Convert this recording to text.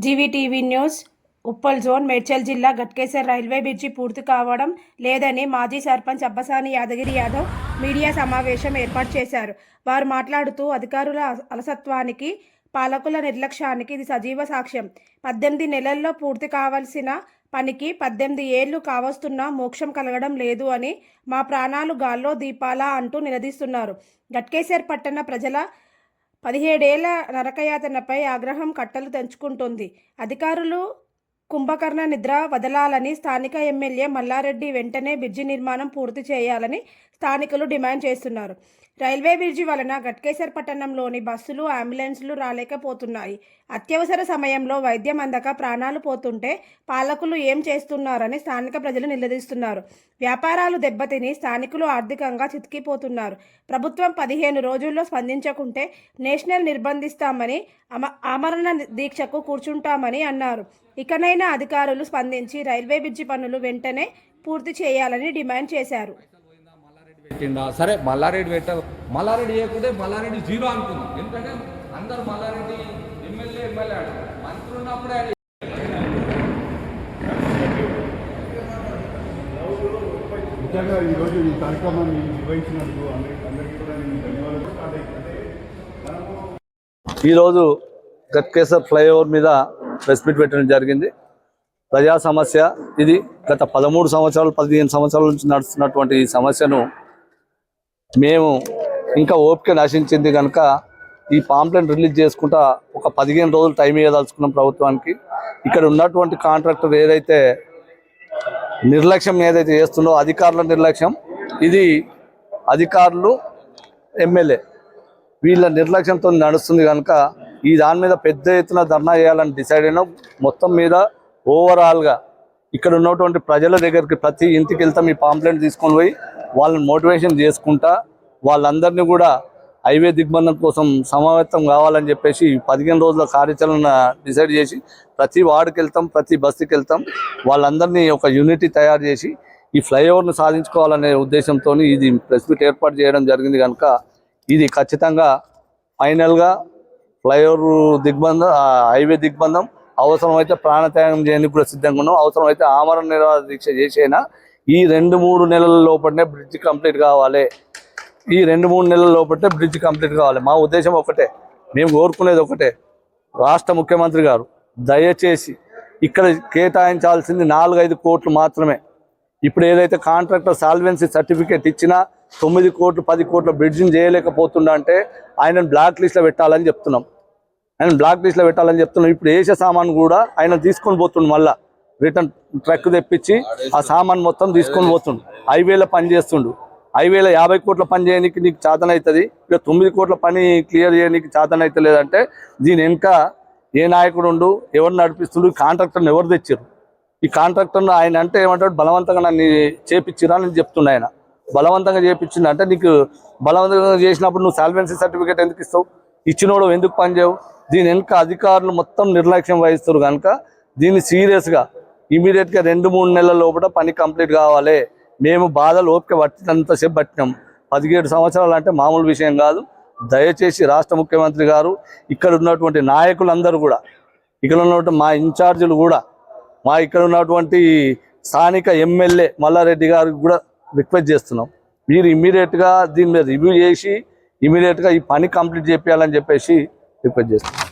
జీవీటీవీ news. Uppal zone Medchal జిల్లా Ghatkesar railway bridge పూర్తి కావడం లేదని మాజీ సర్పంచ్ అబ్బసాని యాదగిరి యాదవ్ మీడియా సమావేశం ఏర్పాటు చేశారు. వారు మాట్లాడుతూ అధికారుల అలసత్వానికి, పాలకుల నిర్లక్ష్యానికి ఇది సజీవ సాక్ష్యం. 18 నెలల్లో పూర్తి కావాల్సిన పనికి 18 ఏళ్లు కావస్తున్నా మోక్షం కలగడం లేదు అని, మా ప్రాణాలు గాల్లో దీపాలా అంటూ నిలదీస్తున్నారు. గట్కేసర్ పట్టణ ప్రజల 17 ఏళ్ల నరకయాతనపై ఆగ్రహం కట్టలు తెంచుకుంటోంది. అధికారులు కుంభకర్ణ నిద్ర వదలాలని, స్థానిక ఎమ్మెల్యే మల్లారెడ్డి వెంటనే బ్రిడ్జి నిర్మాణం పూర్తి చేయాలని స్థానికులు డిమాండ్ చేస్తున్నారు. రైల్వే బ్రిడ్జి వలన గట్కేసర్ పట్టణంలోని బస్సులు, అంబులెన్సులు రాలేకపోతున్నాయి. అత్యవసర సమయంలో వైద్యం అందక ప్రాణాలు పోతుంటే పాలకులు ఏం చేస్తున్నారని స్థానిక ప్రజలు నిలదీస్తున్నారు. వ్యాపారాలు దెబ్బతిని స్థానికులు ఆర్థికంగా చితికిపోతున్నారు. ప్రభుత్వం 15 రోజుల్లో స్పందించకుంటే నేషనల్ నిర్బంధిస్తామని, ఆమరణ దీక్షకు కూర్చుంటామని అన్నారు. ఇకనైనా అధికారులు స్పందించి రైల్వే బ్రిడ్జి పనులు వెంటనే పూర్తి చేయాలని డిమాండ్ చేశారు. సరే, మల్లారెడ్డి చేయకుంటే మల్లారెడ్డి జీరో అనుకుందాం. ఎందుకంటే అందరు మల్లారెడ్డి ఎమ్మెల్యే మంత్రులు ఉన్నప్పుడే నిజంగా ఈరోజు ఈ కార్యక్రమాన్ని నిర్వహించినందుకు అందరికీ కూడా నేను ధన్యవాదాలు. ఈరోజు గట్కేసర్ ఫ్లైఓవర్ మీద ప్రెస్ మీట్ పెట్టడం జరిగింది. ప్రజా సమస్య ఇది. గత 13 సంవత్సరాలు 15 సంవత్సరాల నుంచి నడుస్తున్నటువంటి ఈ సమస్యను మేము ఇంకా ఓపిక నశించింది కనుక ఈ పాంప్లెట్ రిలీజ్ చేసుకుంటా ఒక 15 రోజులు టైం ఇవ్వదలుచుకున్నాం ప్రభుత్వానికి. ఇక్కడ ఉన్నటువంటి కాంట్రాక్టర్ ఏదైతే నిర్లక్ష్యం ఏదైతే చేస్తుందో, అధికారుల నిర్లక్ష్యం, ఇది అధికారులు ఎమ్మెల్యే వీళ్ళ నిర్లక్ష్యంతో నడుస్తుంది కనుక ఈ దాని మీద పెద్ద ఎత్తున ధర్నా చేయాలని డిసైడ్ అయినా. మొత్తం మీద ఓవరాల్గా ఇక్కడ ఉన్నటువంటి ప్రజల దగ్గరికి ప్రతి ఇంటికి వెళ్తాం, ఈ పాంప్లెట్ తీసుకొని పోయి వాళ్ళని మోటివేషన్ చేసుకుంటా వాళ్ళందరినీ కూడా హైవే దిగ్బంధం కోసం సమావేశం కావాలని చెప్పేసి 15 రోజుల కార్యాచరణ డిసైడ్ చేసి ప్రతి వార్డుకి వెళ్తాం, ప్రతి బస్తీకి వెళ్తాం. వాళ్ళందరినీ ఒక యూనిటీ తయారు చేసి ఈ ఫ్లైఓవర్ను సాధించుకోవాలనే ఉద్దేశంతో ఇది ప్రెస్ మీట్ ఏర్పాటు చేయడం జరిగింది కనుక ఇది ఖచ్చితంగా ఫైనల్గా ఫ్లైఓవర్ దిగ్బంధం, హైవే దిగ్బంధం, అవసరమైతే ప్రాణత్యాగం చేయడానికి కూడా సిద్ధంగా ఉన్నాం. అవసరమైతే ఆమరణ నిరాహార దీక్ష చేసైనా ఈ 2-3 నెలల లోపలనే బ్రిడ్జ్ కంప్లీట్ కావాలి. ఈ 2-3 నెలల లోపలనే బ్రిడ్జ్ కంప్లీట్ కావాలి. మా ఉద్దేశం ఒకటే, మేము కోరుకునేది ఒకటే. రాష్ట్ర ముఖ్యమంత్రి గారు దయచేసి ఇక్కడ కేటాయించాల్సింది 4-5 కోట్లు మాత్రమే. ఇప్పుడు ఏదైతే కాంట్రాక్టర్ సాల్వెన్సీ సర్టిఫికేట్ ఇచ్చినా 9 కోట్లు 10 కోట్ల బ్రిడ్జిని చేయలేకపోతుండ అంటే ఆయనను బ్లాక్ లిస్ట్లో పెట్టాలని చెప్తున్నాం. ఇప్పుడు వేసే సామాన్ కూడా ఆయన తీసుకొని పోతుండు, మళ్ళీ రిటర్న్ ట్రక్ తెప్పించి ఆ సామాన్ మొత్తం తీసుకొని పోతుండు. హైవేలో పని చేస్తుండు. హైవేలో 50 కోట్ల పని చేయడానికి నీకు చేతన అవుతుంది, ఇక 9 కోట్ల పని క్లియర్ చేయడానికి చేతన అవుతుంది లేదంటే దీని వెనుక ఏ నాయకుడు ఉండు, ఎవరు నడిపిస్తుండు, కాంట్రాక్టర్ని ఎవరు తెచ్చారు? ఈ కాంట్రాక్టర్ను ఆయన అంటే ఏమంటాడు, బలవంతంగా నన్ను చేపించిరా అని చెప్తుండే. ఆయన బలవంతంగా చేపించింది అంటే నీకు బలవంతంగా చేసినప్పుడు నువ్వు సాల్వెన్సీ సర్టిఫికేట్ ఎందుకు ఇస్తావు? ఇచ్చినోడు ఎందుకు పని చేయవు? దీని వెనుక అధికారులు మొత్తం నిర్లక్ష్యం వహిస్తారు కనుక దీన్ని సీరియస్గా ఇమీడియట్గా 2-3 నెలల లోపల పని కంప్లీట్ కావాలి. మేము బాధలు ఓపిక పట్టినంతసేపు పట్టినాం. 17 సంవత్సరాలు అంటే మామూలు విషయం కాదు. దయచేసి రాష్ట్ర ముఖ్యమంత్రి గారు, ఇక్కడ ఉన్నటువంటి నాయకులందరూ కూడా, ఇక్కడ ఉన్నటువంటి మా ఇన్ఛార్జీలు కూడా, ఇక్కడ ఉన్నటువంటి స్థానిక ఎమ్మెల్యే మల్లారెడ్డి గారికి కూడా రిక్వెస్ట్ చేస్తున్నాం. మీరు ఇమీడియట్గా దీని మీద రివ్యూ చేసి ఇమీడియట్గా ఈ పని కంప్లీట్ చేయాలని చెప్పేసి రిక్వెస్ట్ చేస్తున్నాం.